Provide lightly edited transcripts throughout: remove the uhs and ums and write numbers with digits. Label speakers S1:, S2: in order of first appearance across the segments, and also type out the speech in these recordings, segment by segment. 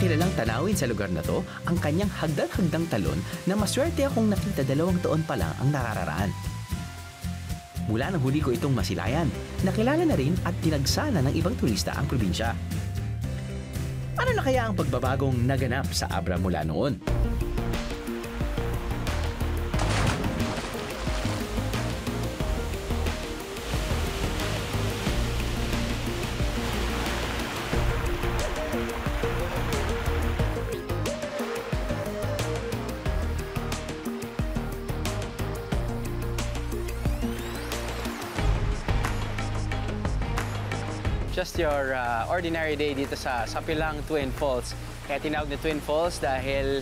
S1: pinakakilalang tanawin sa lugar na to ang kanyang hagdan-hagdang talon na maswerte akong nakita 2 taon pa lang ang nakararaan. Mula nang huli ko itong masilayan, nakilala na rin at tinagsana ng ibang turista ang probinsya. Ano na kaya ang pagbabagong naganap sa Abra mula noon?
S2: Just your ordinary day dito sa Sapilang Twin Falls. Kaya tinawag na Twin Falls dahil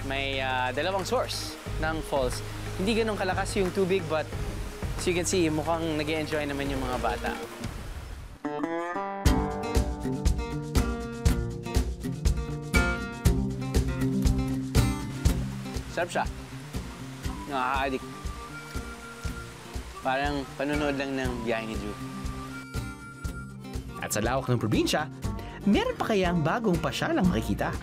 S2: may dalawang source ng falls. Hindi ganun kalakas yung tubig but as you can see, mukhang nag-e-enjoy naman yung mga bata. Sarap siya. Nakaka-addict. Parang panonood lang ng biyahe ni Drew.
S1: At sa lawak ng probinsya, meron pa kayang bagong pasyalang makikita?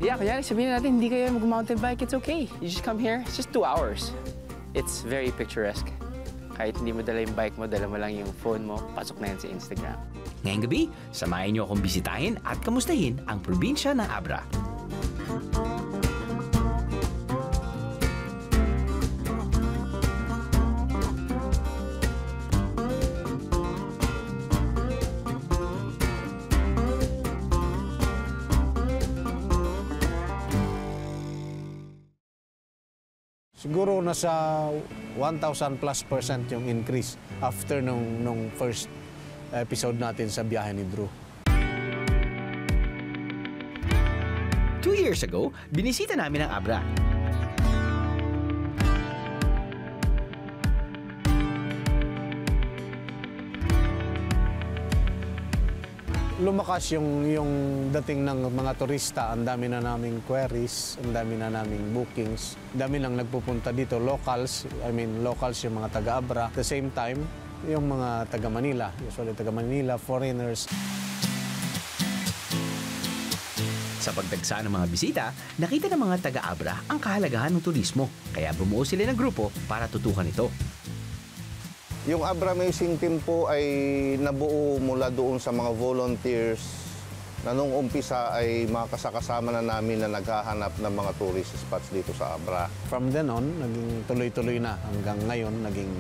S2: Yeah, kaya sabihin natin, hindi kayo mag-mountain bike, it's okay. You just come here, it's just 2 hours. It's very picturesque. Kahit hindi mo dala yung bike mo, dala mo lang yung phone mo, pasok na yan sa Instagram.
S1: Ngayong gabi, samahin niyo akong bisitahin at kamustahin ang probinsya ng Abra.
S3: Siguro nasa 1,000+% yung increase after nung first episode natin sa biyahe ni Drew.
S1: 2 years ago, binisita namin ang Abra.
S3: Lumakas yung dating ng mga turista, ang dami na naming queries, ang dami na naming bookings, dami nang nagpupunta dito, locals yung mga taga-Abra. At the same time, yung mga taga-Manila, usually taga-Manila, foreigners.
S1: Sa pagdagsa ng mga bisita, nakita ng mga taga-Abra ang kahalagahan ng turismo, kaya bumuo sila ng grupo para tutukan ito.
S4: Yung Abra Amazing Team po ay nabuo mula doon sa mga volunteers na nung umpisa ay mga kasakasama na namin na naghahanap ng mga tourist spots dito sa Abra.
S3: From then on, naging tuloy-tuloy na hanggang ngayon, naging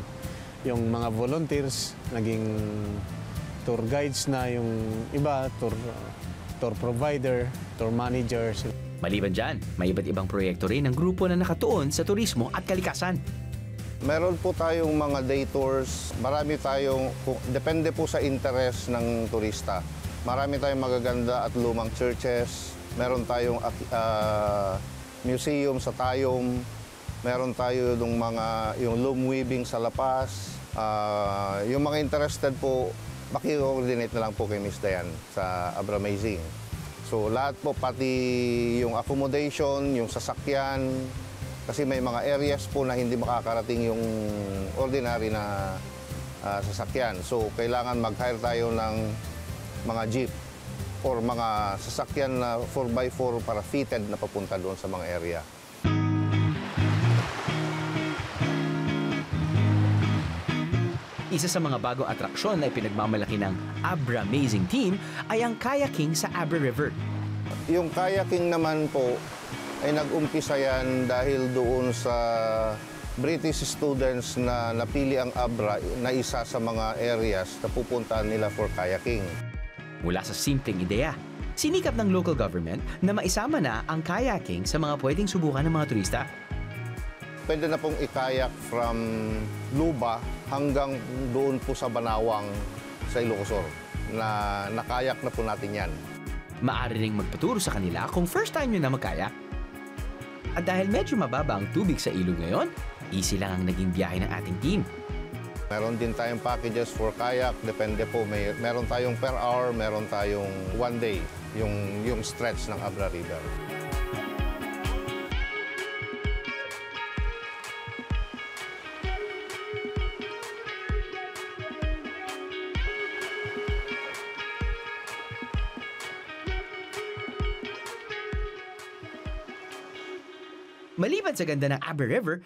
S3: yung mga volunteers, naging tour guides na, yung iba, tour provider, tour managers.
S1: Maliban dyan, may iba't ibang proyekto rin ng grupo na nakatuon sa turismo at kalikasan.
S4: Meron po tayong mga day tours, marami tayong, depende po sa interest ng turista. Marami tayong magaganda at lumang churches, meron tayong museum sa Tayom, meron tayo yung loom weaving sa La Paz. Yung mga interested po, maki-coordinate na lang po kay Miss Dayan sa Abra Amazing. So lahat po, pati yung accommodation, yung sasakyan, kasi may mga areas po na hindi makakarating yung ordinary na sasakyan. So, kailangan mag-hire tayo ng mga jeep or mga sasakyan na 4x4 para fitted na papunta doon sa mga area.
S1: Isa sa mga bagong atraksyon na ipinagmamalaki ng Abra Amazing Team ay ang kayaking sa Abra River.
S4: Yung kayaking naman po, ay nag-umpisa yan dahil doon sa British students na napili ang Abra na isa sa mga areas na pupuntahan nila for kayaking.
S1: Mula sa simpleng ideya, sinikap ng local government na maisama na ang kayaking sa mga pwedeng subukan ng mga turista.
S4: Pwede na pong ikayak from Luba hanggang doon po sa Banawang sa Ilocosur na nakayak na po natin yan.
S1: Maaari ring magpaturo sa kanila kung first time nyo na magkayak. At dahil medyo mababa ang tubig sa ilog ngayon, easy lang ang naging biyahe ng ating team.
S4: Meron din tayong packages for kayak, depende po. Meron tayong per hour, meron tayong 1 day, yung stretch ng Abra River.
S1: Maliban sa ganda ng Abra River,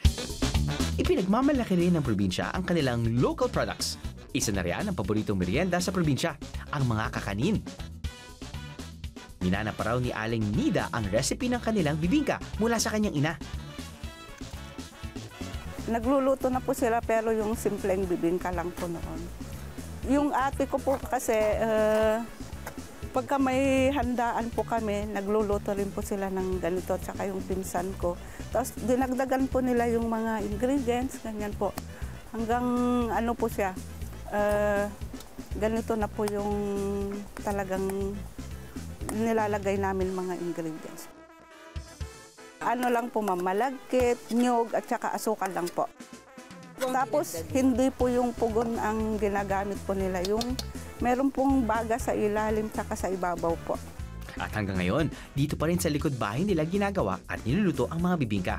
S1: ipinagmamalaki rin ng probinsya ang kanilang local products. Isa na riyan ang paboritong merienda sa probinsya, ang mga kakanin. Minana pa raw ni Aling Nida ang recipe ng kanilang bibingka mula sa kanyang ina.
S5: Nagluluto na po sila pero yung simpleng bibingka lang po noon. Yung ate ko po kasi pagka may handaan po kami, nagluluto rin po sila ng ganito at saka yung pinsan ko. Tapos dinagdagan po nila yung mga ingredients, ganyan po. Hanggang ano po siya, ganito na po yung talagang nilalagay namin mga ingredients. Ano lang po ma'am, malagkit, niyog at saka asukal lang po. Tapos hindi po yung pugon ang ginagamit po nila, yung meron pong baga sa ilalim saka sa ibabaw po.
S1: At hanggang ngayon, dito pa rin sa likod bahay nila ginagawa at niluluto ang mga bibingka.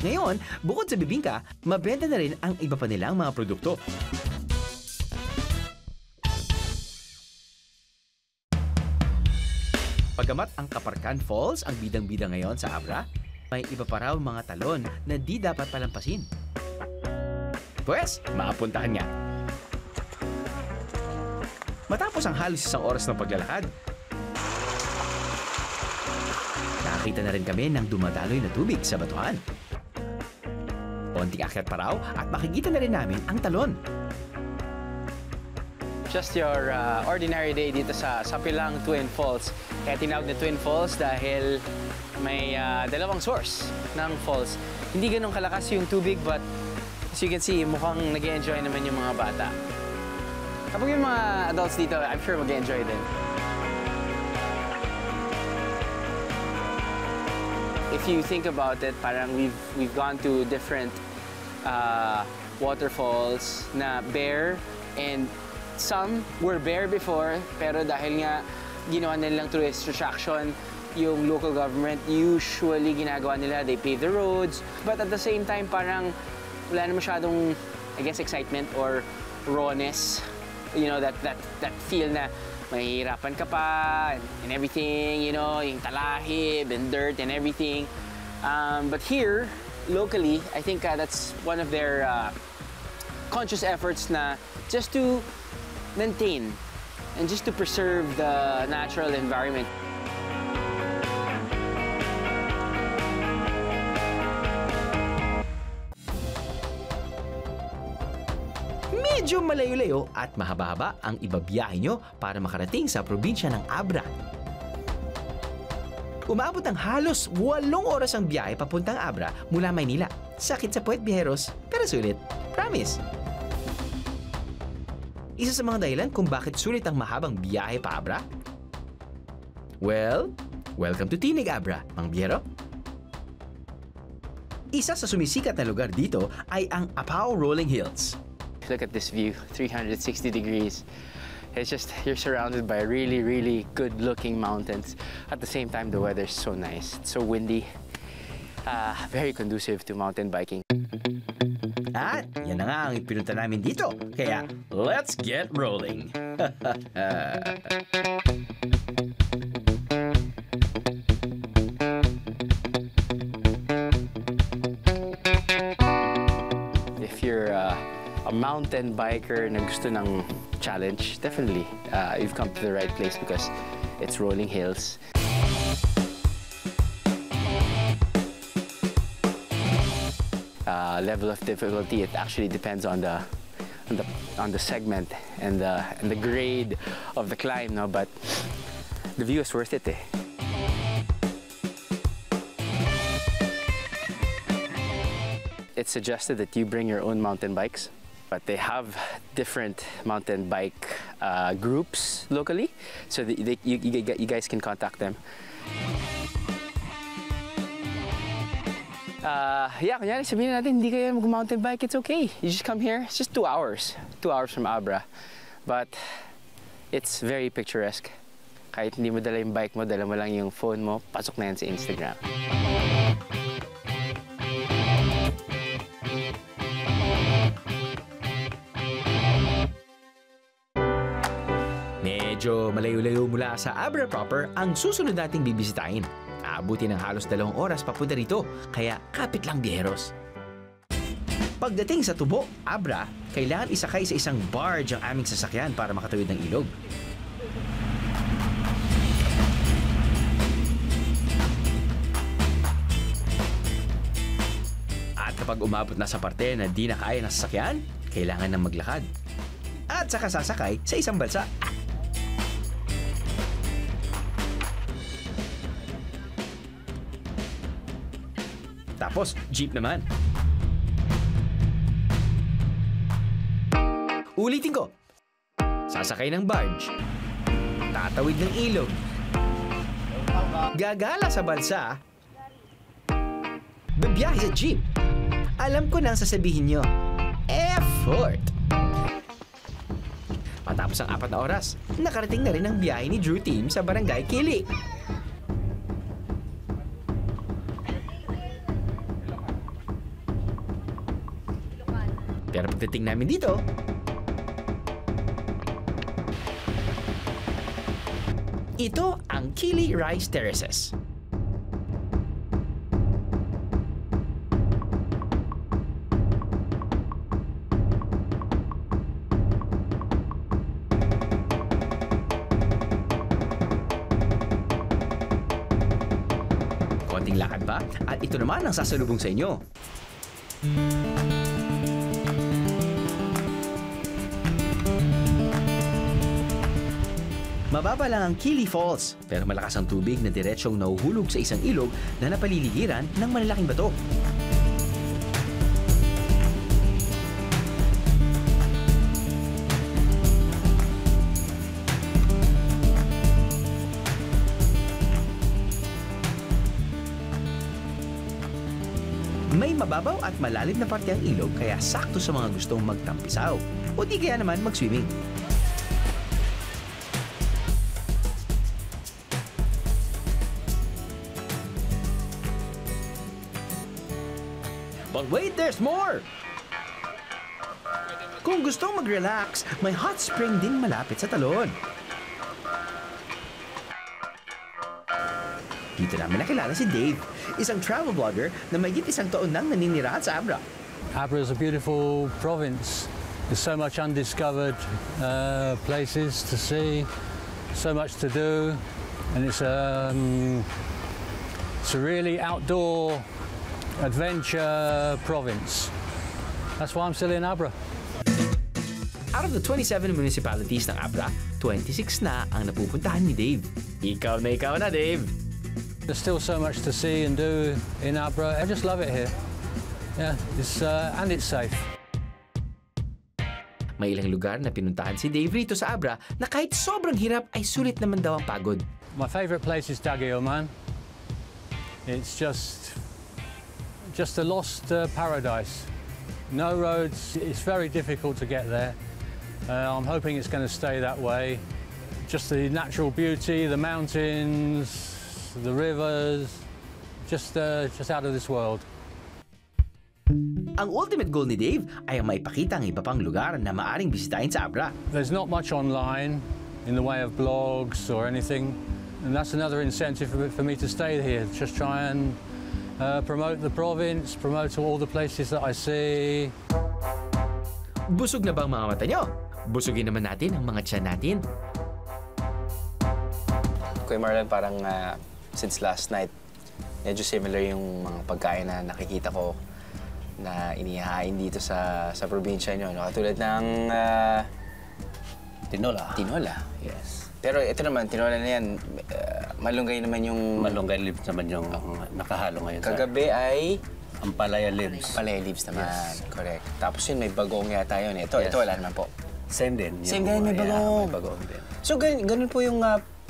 S1: Ngayon, bukod sa bibingka, mabenta na rin ang iba pa nilang mga produkto. Pagamat ang Kaparkan Falls ang bidang-bida ngayon sa Abra, may iba pa raw mga talon na di dapat palampasin. Pwes, maapuntahan nga. Matapos ang halos isang oras ng paglalakad, nakakita na rin kami ng dumadaloy na tubig sa batuhan. Konting akyat pa raw at makikita na rin namin ang talon.
S2: Just your ordinary day dito sa Sapilang Twin Falls. Kaya tinawag na Twin Falls dahil may dalawang source ng falls. Hindi ganun kalakas yung tubig but as you can see, mukhang nag-enjoy naman yung mga bata. Kapag yung mga adults dito, I'm sure mag-enjoy din. If you think about it, parang we've gone to different waterfalls na bare and some were bare before pero dahil nga ginawa nilang tourist attraction yung local government, usually ginagawa nila, they pave the roads but at the same time parang wala na masyadong I guess excitement or rawness, you know, that feel na mahihirapan ka pa and everything, you know, yung talahib and dirt and everything. But here, locally, I think that's one of their conscious efforts na just to maintain and just to preserve the natural environment.
S1: Medyo malayo-layo at mahaba-haba ang ibabiyahe nyo para makarating sa probinsya ng Abra. Umabot ang halos 8 oras ang biyahe papuntang Abra mula Maynila. Sakit sa puwet, biyeros, pero sulit. Promise! Isa sa mga dahilan kung bakit sulit ang mahabang biyahe pa Abra? Well, welcome to Tinig Abra, Mang Biyero. Isa sa sumisikat na lugar dito ay ang Apao Rolling Hills.
S2: Look at this view, 360 degrees. It's just, you're surrounded by really, really good-looking mountains. At the same time, the weather's so nice. It's so windy. Very conducive to mountain biking.
S1: At yan na nga ang pinunta namin dito. Kaya, let's get rolling!
S2: If you're a mountain biker na gusto ng challenge, definitely you've come to the right place because it's rolling hills. Level of difficulty, it actually depends on the segment and the grade of the climb, no? But the view is worth it, eh. It's suggested that you bring your own mountain bikes, but they have different mountain bike groups locally, so you guys can contact them. Yeah, kunyari sabihin natin hindi kayo mag-mountain bike, it's okay. You just come here, it's just 2 hours. 2 hours from Abra. But it's very picturesque. Kahit hindi mo dala yung bike mo, dala mo lang yung phone mo, pasok na yan sa Instagram.
S1: Medyo malayo-layo mula sa Abra proper ang susunod nating bibisitahin. Aabuti ng halos 2 oras papunta rito, kaya kapit lang biyeros. Pagdating sa Tubo, Abra, kailangan isakay sa isang barge ang aming sasakyan para makatawid ng ilog. At kapag umabot na sa parte na di na kaya ng sasakyan, kailangan ng maglakad. At saka sasakay sa isang balsa. Tapos, jeep naman. Ulitin ko. Sasakay ng barge. Tatawid ng ilog. Gagala sa balsa. Bibiyahe sa jeep. Alam ko nang sasabihin nyo. Effort! Matapos ang 4 na oras, nakarating na rin ang biyahe ni Drew Team sa Barangay Kili. Pero pagdating namin dito, ito ang Kili Rice Terraces. Konting lakad pa at ito naman ang sasalubong sa inyo. Mababa lang ang Kili Falls, pero malakas ang tubig na diretsyong nahuhulog sa isang ilog na napaliligiran ng malalaking bato. May mababaw at malalim na parte ang ilog kaya sakto sa mga gustong magtampisaw o di kaya naman mag-swimming. But wait, there's more! Kung gustong mag-relax, may hot spring din malapit sa talon. Dito namin nakilala si Dave, isang travel vlogger na may 1 taon nang naninirahan sa Abra.
S6: Abra is a beautiful province. There's so much undiscovered places to see, so much to do, and it's a really outdoor adventure province. That's why I'm still in Abra.
S1: Out of the 27 municipalities ng Abra, 26 na ang napupuntahan ni Dave. Ikaw na, Dave!
S6: There's still so much to see and do in Abra. I just love it here. Yeah, and it's safe.
S1: May ilang lugar na pinuntahan si Dave rito sa Abra na kahit sobrang hirap ay sulit naman daw ang pagod.
S6: My favorite place is Dageo, man. It's just a lost paradise. No roads, it's very difficult to get there. I'm hoping it's going to stay that way. Just the natural beauty, the mountains, the rivers, just out of this world.
S1: Ang ultimate goal ni Dave ay ang maipakita ang iba pang lugar na maaring bisitahin sa Abra.
S6: There's not much online in the way of blogs or anything, and that's another incentive for me to stay here. Just try and promote the province, promote all the places that I see.
S1: Busog na ba ang mga mata nyo? Busugin naman natin ang mga tiyan natin.
S2: Kuya Marlon, parang since last night, medyo similar yung mga pagkain na nakikita ko na inihain dito sa probinsya nyo. No? Katulad ng
S7: Tinola.
S2: tinola.
S7: Yes.
S2: Pero ito naman, tinola na yan, malunggay naman yung...
S7: Malunggay leaves naman yung nakahalo ngayon.
S2: Kagabi ay...
S7: Ampalaya leaves.
S2: Palaya leaves naman.
S7: Yes.
S2: Correct. Tapos yun, may bagong yata yun. Ito wala naman po.
S7: Same din.
S2: Same din, may bagong.
S7: May bagong din.
S2: So, ganun po yung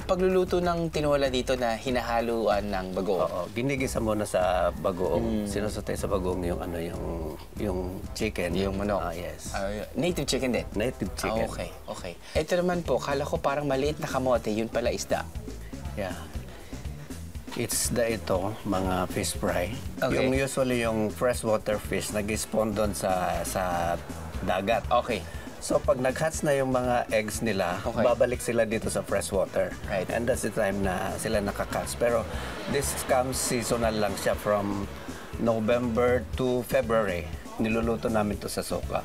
S2: pagluluto ng tinola dito na hinahaluan ng bagoong.
S7: Oo, ginigisa muna sa bagoong. Sinusutay sa bagoong yung yung chicken.
S2: Yung manok.
S7: Yes.
S2: Native chicken din?
S7: Native chicken.
S2: Okay. Ito naman po, kala ko parang maliit na kamote, yun pala isda.
S7: Yeah. It's ito, mga fish fry.
S2: Okay.
S7: Usually yung freshwater fish nag-spawn doon sa dagat.
S2: Okay.
S7: So pag nag-hatch na yung mga eggs nila,
S2: Okay.
S7: babalik sila dito sa freshwater.
S2: Right.
S7: And that's the time na sila nakakatch. Pero this comes seasonal lang siya from November to February. Niluluto namin to sa suka.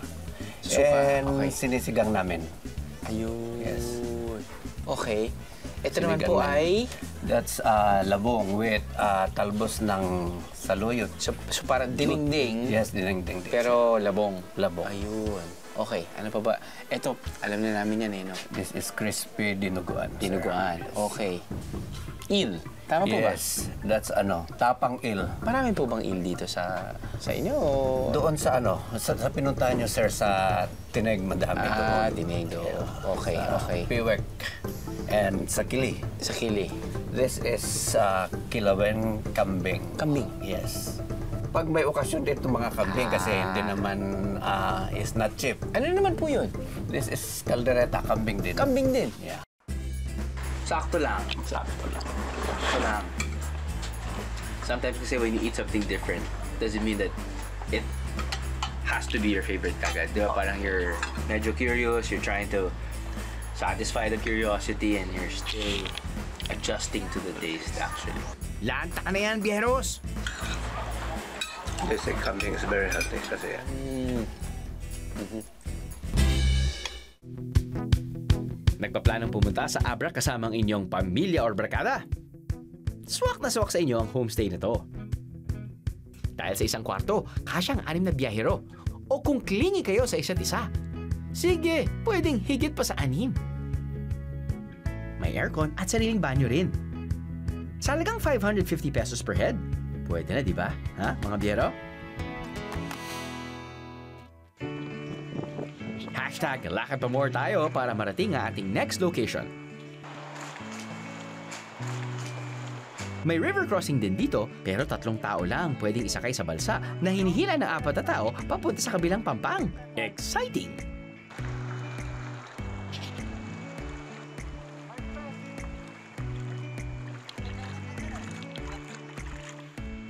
S2: Suka,
S7: And
S2: okay.
S7: sinisigang namin.
S2: Ayun.
S7: Yes.
S2: Okay. Ito naman
S7: Sinigang
S2: po
S7: namin.
S2: ay...
S7: That's labong with talbos ng saluyot.
S2: So parang dinding.
S7: Yes, dinding.
S2: Pero labong.
S7: Labong.
S2: Ayun. Okay. Ano pa ba? Ito, alam na namin yan eh, no?
S7: This is crispy dinuguan. sir.
S2: Dinuguan. Okay. Il. Tama po ba?
S7: Yes, that's tapang il.
S2: Marami po bang il dito sa inyo? O...
S7: Doon sa sa pinuntahan nyo, sir, sa Tineg, madami doon.
S2: Dinego. Okay, okay.
S7: Piwek and sa Kili.
S2: Sa Kili.
S7: This is Kilawen kambing.
S2: Kambing?
S7: Yes. Pag may okasyon dito mga kambing kasi hindi naman is not cheap.
S2: Ano naman po yun?
S7: This is caldereta kambing din.
S2: Kambing din.
S7: Yeah.
S2: Sakto lang. Sakto lang. Sometimes kasi when you eat something different, doesn't mean that it has to be your favorite kagad. Di ba? Parang you're medyo curious, you're trying to satisfy the curiosity and you're still adjusting to the taste actually.
S1: Lanta ka na yan, biyeros!
S7: This kambing is very healthy kasi
S1: Nagpaplanong pumunta sa Abra kasamang inyong pamilya or barkada? Swak na swak sa inyo ang homestay na to. Dahil sa isang kwarto, kasyang 6 na biyahero. O kung clingy kayo sa isa't isa, sige, pwedeng higit pa sa 6. May aircon at sariling banyo rin. Sa halagang 550 pesos per head, pwede na, di ba? Ha, mga biyahero? Hashtag lakad pa more tayo para marating ang ating next location. May river crossing din dito pero 3 tao lang pwedeng isakay sa balsa na hinihila ng 4 na tao papunta sa kabilang pampang. Exciting!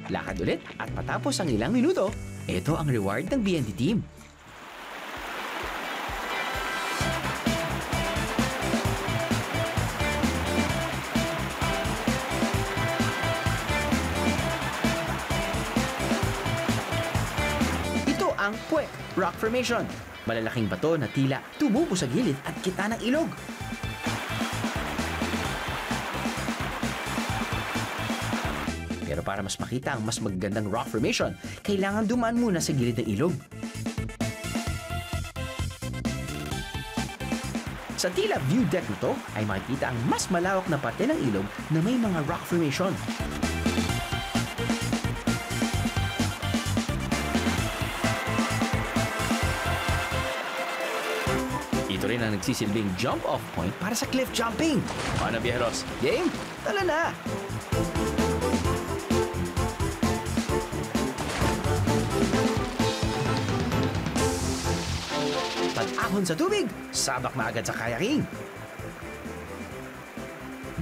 S1: Lakad ulit at matapos ang ilang minuto, ito ang reward ng BND team. Ang Puwek Rock Formation. Malalaking bato na tila tumubo sa gilid at kita ng ilog. Pero para mas makita ang mas magandang rock formation, kailangan dumaan muna sa gilid ng ilog. Sa tila view deck na to ay makikita ang mas malawak na parte ng ilog na may mga rock formation. Ito rin ang nagsisilbing jump-off point para sa cliff jumping. Ano, biyeros? Game? Tala na! Pag-ahon sa tubig, sabak na agad sa kayaking.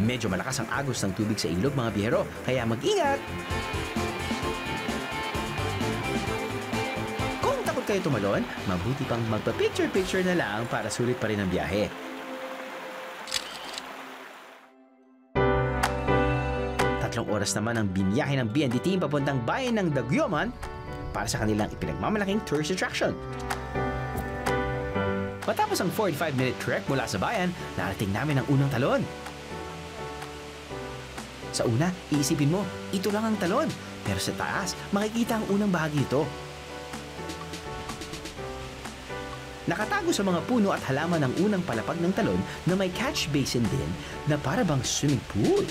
S1: Medyo malakas ang agos ng tubig sa ilog, mga biyero, kaya mag-ingat! Kayo tumalon, mabuti pang magpa-picture-picture na lang para sulit pa rin ang biyahe. Tatlong oras naman ang biniyahe ng BND team papuntang bayan ng Daguioman para sa kanilang ipinagmamalaking tourist attraction. Matapos ang 45-minute trek mula sa bayan, narating namin ang unang talon. Sa una, iisipin mo, ito lang ang talon. Pero sa taas, makikita ang unang bahagi ito. Nakatago sa mga puno at halaman ang unang palapag ng talon na may catch basin din na para bang swimming pool.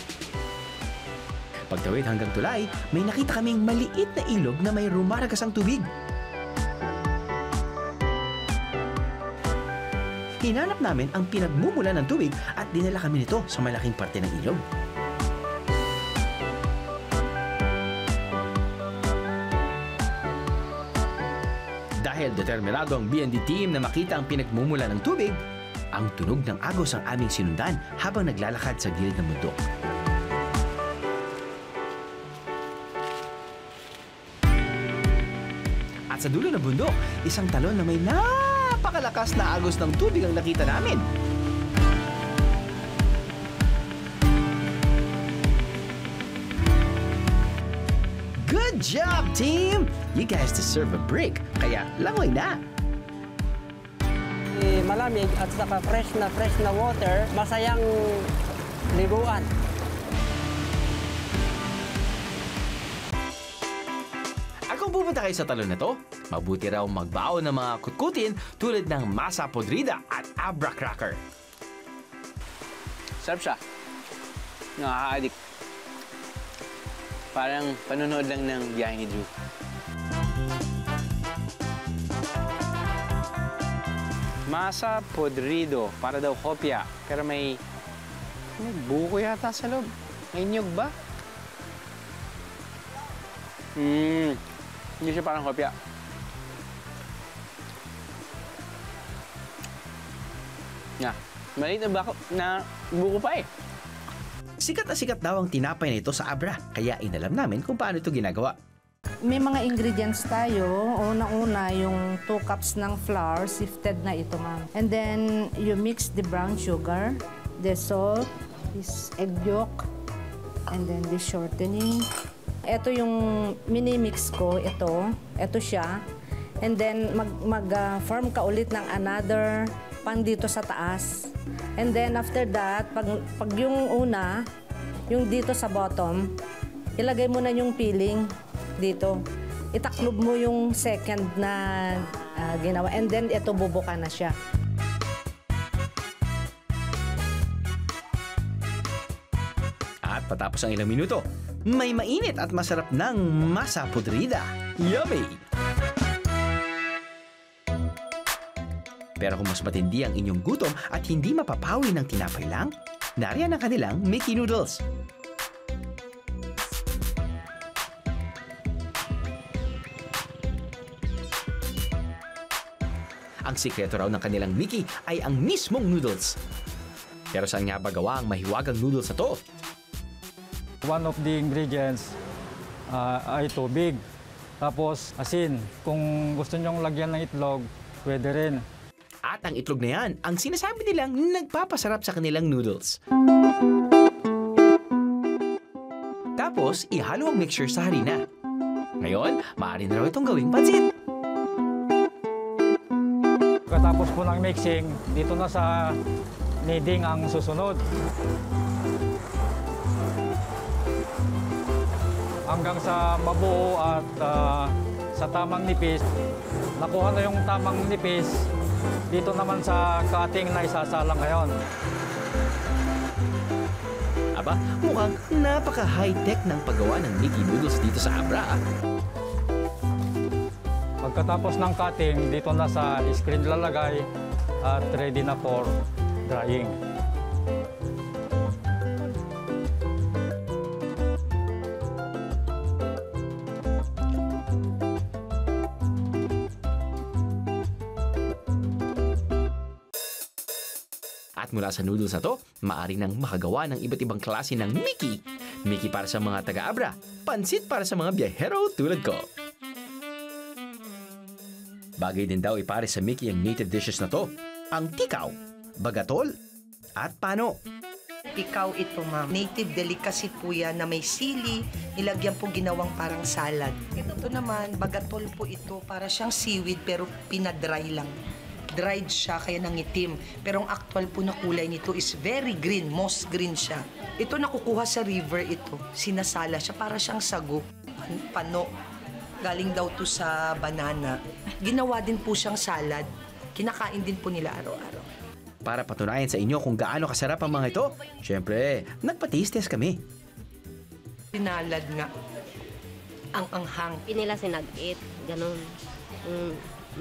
S1: Pagtawid hanggang tulay, may nakita kaming maliit na ilog na may rumaragasang tubig. Hinanap namin ang pinagmumula ng tubig at dinala kami nito sa malaking parte ng ilog. Dahil determinado ang BND team na makita ang pinagmumula ng tubig, ang tunog ng agos ang aming sinundan habang naglalakad sa gilid ng bundok. At sa dulo ng bundok, isang talon na may napakalakas na agos ng tubig ang nakita namin. Good job, team! You guys deserve a break, kaya langoy na!
S8: Malamig at saka fresh na water, masayang libuan.
S1: At kung pupunta kayo sa talon na to, mabuti raw magbaon ng mga kutkutin tulad ng masa podrida at abra cracker.
S2: Sarap siya. Nakaka-addict. Parang panonood lang ng biyahe ni Drew. Masa podrido, para daw kopya. Pero may buko yata sa loob. May nyug ba? Hindi siya parang kopya. Maliit na buko pa eh.
S1: Sikat na sikat daw ang tinapay na ito sa Abra, kaya inalam namin kung paano ito ginagawa.
S9: May mga ingredients tayo. Unang-una, yung 2 cups ng flour, sifted na ito, ma'am. And then, you mix the brown sugar, the salt, this egg yolk, and then the shortening. Ito yung mini-mix ko, ito siya. And then, mag-form ka ulit ng another pan dito sa taas. And then, after that, pag yung una, yung dito sa bottom, ilagay mo na yung filling dito. Itaklob mo yung second na ginawa. And then, ito bubuka na siya.
S1: At patapos ang ilang minuto, may mainit at masarap ng masa podrida. Yummy! Pero kung mas matindi ang inyong gutom at hindi mapapawi ng tinapay lang, nariyan ang kanilang Mickey Noodles. Ang sikreto raw ng kanilang Mickey ay ang mismong noodles. Pero saan nga ba gawa ang mahiwagang noodles na to?
S6: One of the ingredients ay tubig. Tapos asin. Kung gusto nyong lagyan ng itlog, pwede rin.
S1: At ang itlog na yan, ang sinasabi nilang nagpapasarap sa kanilang noodles. Tapos, ihalo ang mixture sa harina. Ngayon, maaari na raw itong gawing pansit.
S6: Pagkatapos po ng mixing, dito na sa kneading ang susunod. Hanggang sa mabuo at sa tamang nipis. Nakuha na yung tamang nipis, dito naman sa cutting na isasalang ngayon.
S1: Aba, mukhang napaka-high-tech ng paggawa ng Mickey Noodles dito sa Abra.
S6: Pagkatapos ng cutting, dito na sa screen lalagay at ready na for drying.
S1: At mula sa noodles na to, maaari nang makagawa ng iba't ibang klase ng Mickey. Mickey para sa mga taga-Abra, pansit para sa mga biyahero tulad ko. Bagay din daw ipare sa Mickey ang native dishes na to, ang tikaw, bagatol, at pano.
S10: Tikaw ito, ma'am. Native delicacy po yan na may sili, nilagyan po ginawang parang salad. Ito naman, bagatol po ito, para siyang seaweed pero pinadry lang. Dried siya, kaya nangitim. Pero ang actual po na kulay nito is very green, moss green siya. Ito nakukuha sa river ito. Sinasala siya, para siyang sago. Pano. Galing daw to sa banana. Ginawa din po siyang salad. Kinakain din po nila araw-araw.
S1: Para patunayan sa inyo kung gaano kasarap ang mga ito, syempre, nagpa-taste test kami.
S10: Pinalad nga. Ang anghang.
S11: Pinila sinag-it, ganun.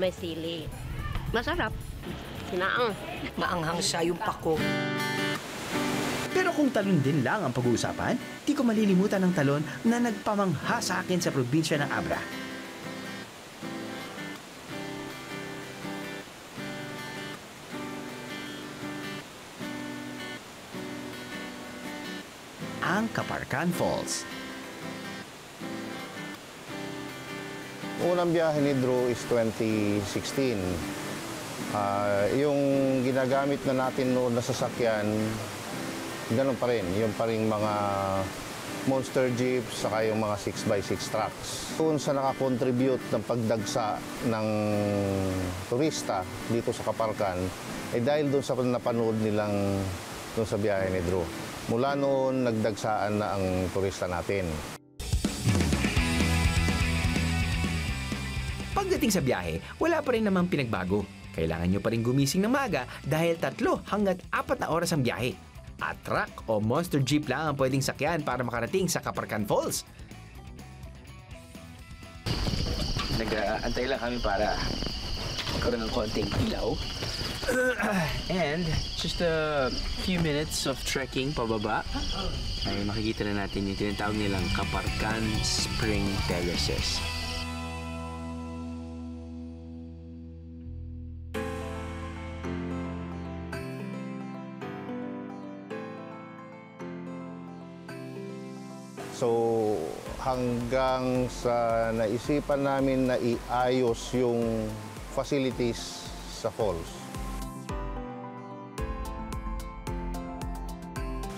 S11: May sili. Masarap. Sinaang.
S10: Maanghang siya yung pako.
S1: Pero kung talon din lang ang pag-uusapan, di ko malilimutan ang talon na nagpamangha sa akin sa probinsya ng Abra. Ang Caparcan Falls.
S4: Unang biyahe ni Drew is 2016. Yung ginagamit na natin noon na sasakyan, ganun pa rin. Yung pa rin mga monster jeeps, saka yung mga 6x6 trucks. Doon sa nakakontribute ng pagdagsa ng turista dito sa Kaparkan, dahil doon sa napanood nilang doon sa biyahe ni Drew. Mula noon, nagdagsaan na ang turista natin.
S1: Pagdating sa biyahe, wala pa rin namang pinagbago. Kailangan nyo pa rin gumising ng maaga dahil 3 hanggang 4 na oras ang biyahe. At truck o monster jeep lang ang pwedeng sakyan para makarating sa Kaparkan Falls.
S2: Nag-aantay lang kami para magkaroon ng konting ilaw. And just a few minutes of trekking pababa ay makikita na natin yung tinatawag nilang Kaparkan Spring Terraces.
S4: So hanggang sa naisipan namin na iayos yung facilities sa falls.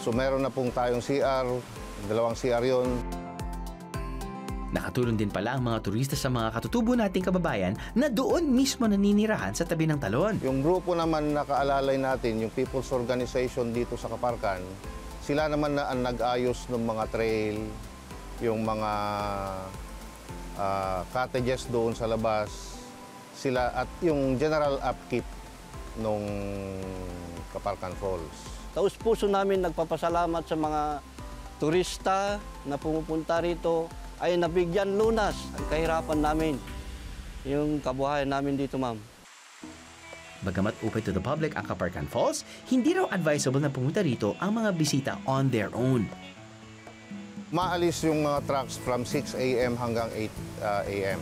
S4: So meron na pong tayong CR, 2 CR yun.
S1: Nakatulong din pala ang mga turista sa mga katutubo nating kababayan na doon mismo naninirahan sa tabi ng talon.
S4: Yung grupo naman na kaalalay natin, yung People's Organization dito sa Kaparkan, sila naman na ang nag-ayos ng mga trail, yung mga cottages doon sa labas, sila at yung general upkeep nung Kaparkan Falls.
S8: Taus-puso namin nagpapasalamat sa mga turista na pumupunta rito ay nabigyan lunas ang kahirapan namin, yung kabuhayan namin dito, ma'am.
S1: Bagamat open to the public ang Kaparkan Falls, hindi raw advisable na pumunta rito ang mga bisita on their own.
S4: Maalis yung mga trucks from 6 a.m. hanggang 8 a.m.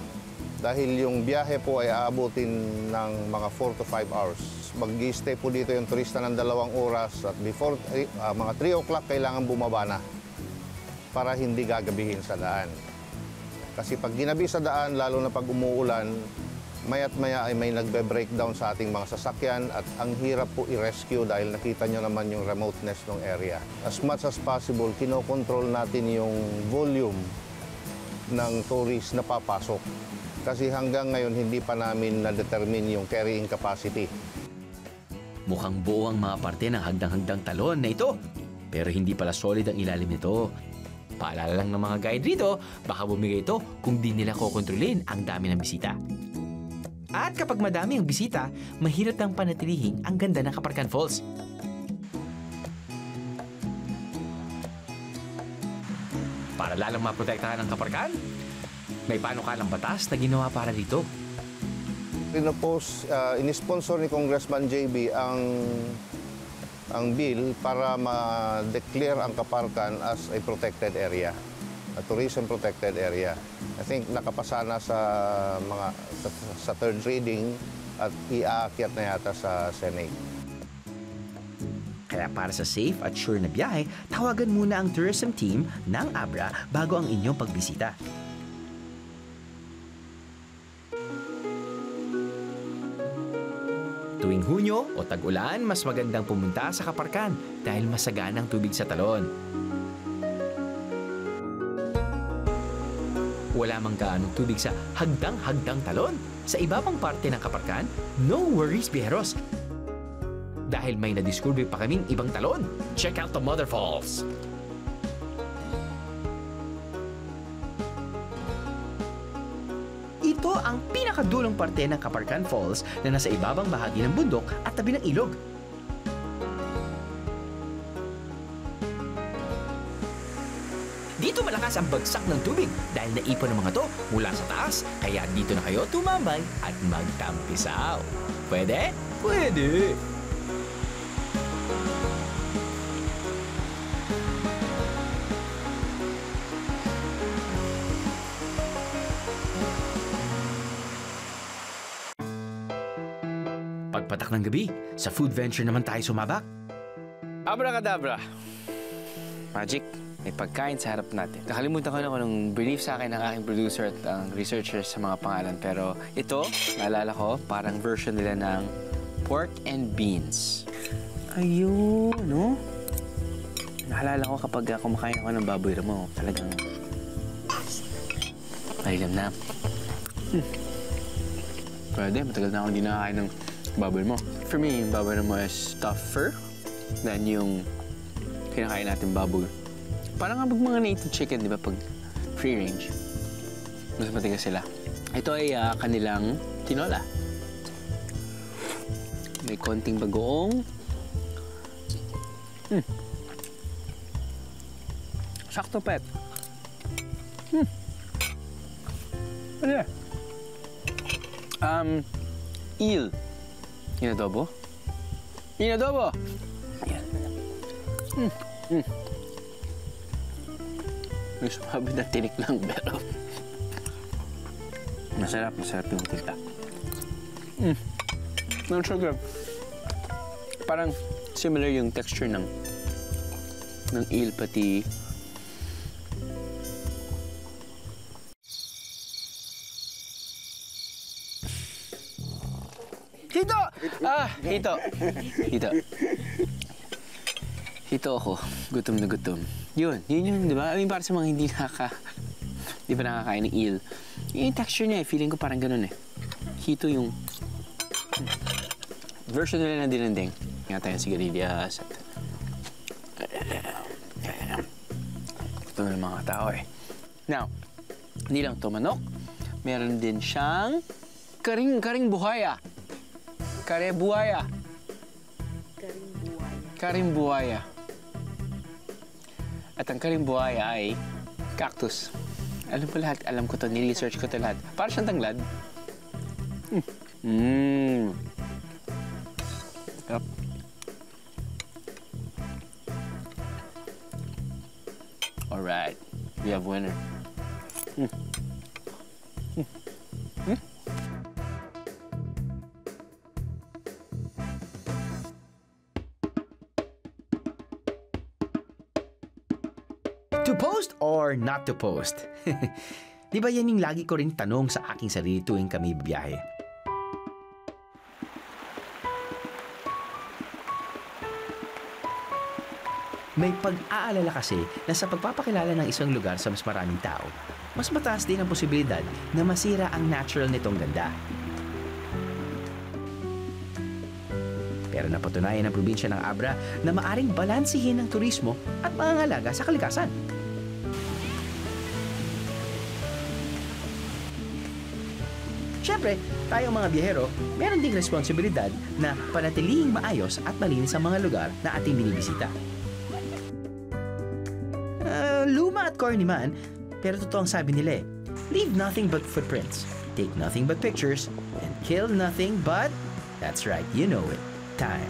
S4: Dahil yung biyahe po ay aabutin ng mga 4 to 5 hours. Mag-i-stay po dito yung turista ng 2 oras at before mga 3 o'clock kailangan bumaba na para hindi gagabihin sa daan. Kasi pag ginabi sa daan, lalo na pag umuulan, maya't maya ay may nagbe-breakdown sa ating mga sasakyan at ang hirap po i-rescue dahil nakita nyo naman yung remoteness ng area. As much as possible, kinokontrol natin yung volume ng tourists na papasok. Kasi hanggang ngayon, hindi pa namin na-determine yung carrying capacity.
S1: Mukhang buo ang mga parte ng hagdang-hagdang talon na ito. Pero hindi pala solid ang ilalim nito. Paalala lang ng mga guide rito, baka bumigay ito kung di nila kokontrolin ang dami ng bisita. At kapag madami ang bisita, mahirap nang panatilihin ang ganda ng Kaparkan Falls. Para lalang maprotektahan ang Kaparkan, may panukalang batas na ginawa para dito.
S4: Inisponsor ni Congressman JB ang bill para ma-declare ang Kaparkan as a protected area, a tourism protected area. I think nakapasa na sa third reading at iaakyat na yata sa Senate.
S1: Kaya para sa safe at sure na biyahe, tawagan muna ang tourism team ng Abra bago ang inyong pagbisita. Tuwing Hunyo o tag-ulan, mas magandang pumunta sa Kaparkan dahil masagana ang tubig sa talon. Wala mang gaanong tubig sa hagdang-hagdang talon. Sa iba pang parte ng Kaparkan, no worries, biheros. Dahil may nadiscover pa kaming ibang talon. Check out the Mother Falls. Ito ang pinakadulong parte ng Kaparkan Falls na nasa ibabang bahagi ng bundok at tabi ng ilog. Dito malakas ang bagsak ng tubig dahil naipon ng mga to mula sa taas. Kaya dito na kayo tumambay at magtampisaw. Pwede? Pwede! Pagpatak ng gabi, sa food venture naman tayo sumabak.
S2: Abracadabra. Magic. may pagkain sa harap natin. Nakalimutan ko na kung anong brief sa akin ng aking producer at ang researcher sa mga pangalan. Pero ito, naalala ko, parang version nila ng pork and beans. Ayun, no? Naalala ko kapag kumakain ako ng baboy ramo, talagang malilam na. Pwede, matagal na ako hindi nakakain ng baboy mo. For me, yung baboy ramo is tougher than yung kinakain natin baboy. Parang kapag mga native chicken, di ba, pag free range, mas matigas sila. Ito ay kanilang tinola. May konting bagoong. Sakto, Pet. Ano yan? Eel. Inadobo? Inadobo! Ayan. May sumabi na tinik lang, pero masarap yung tinta. Not so good. Parang similar yung texture ng eel pati Hito! Hito. Hito ako. Gutom na gutom. Yun, di ba? I mean, para sa mga hindi pa nakakain ng eel. Yung texture niya, feeling ko parang ganun eh. Hito yung version nila ng dinendeng. Nga tayo sigarilyas at ito na ng mga tao eh. Now, hindi lang ito manok. Meron din siyang karing buhaya. Karing buhaya. At ang karing buhaya ay cactus. Alam ko lahat. Alam ko to. Niresearch ko to lahat. Para siyang tanglad. Yep. Alright. We have winner.
S1: To post or not to post? Di ba yan yung lagi ko ring tanong sa aking sarili tuwing kami biyahe? May pag-aalala kasi na sa pagpapakilala ng isang lugar sa mas maraming tao, mas mataas din ang posibilidad na masira ang natural nitong ganda. Pero napatunayan ng probinsya ng Abra na maaring balansihin ng turismo at pangangalaga sa kalikasan. Siyempre, tayong mga biyahero, meron ding responsibilidad na panatilihing maayos at malinis ang mga lugar na ating binibisita. Luma at corny man, pero totoo ang sabi nila eh. Leave nothing but footprints, take nothing but pictures, and kill nothing but, that's right, you know it, time.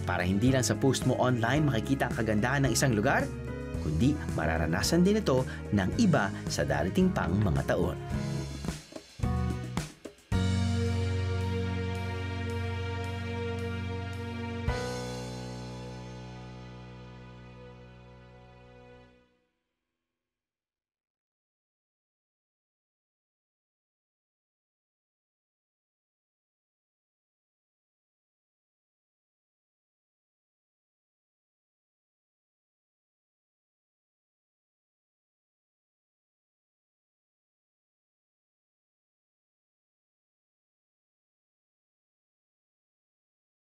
S1: Para hindi lang sa post mo online makikita ang kagandahan ng isang lugar, kundi mararanasan din ito ng iba sa darating pang mga taon.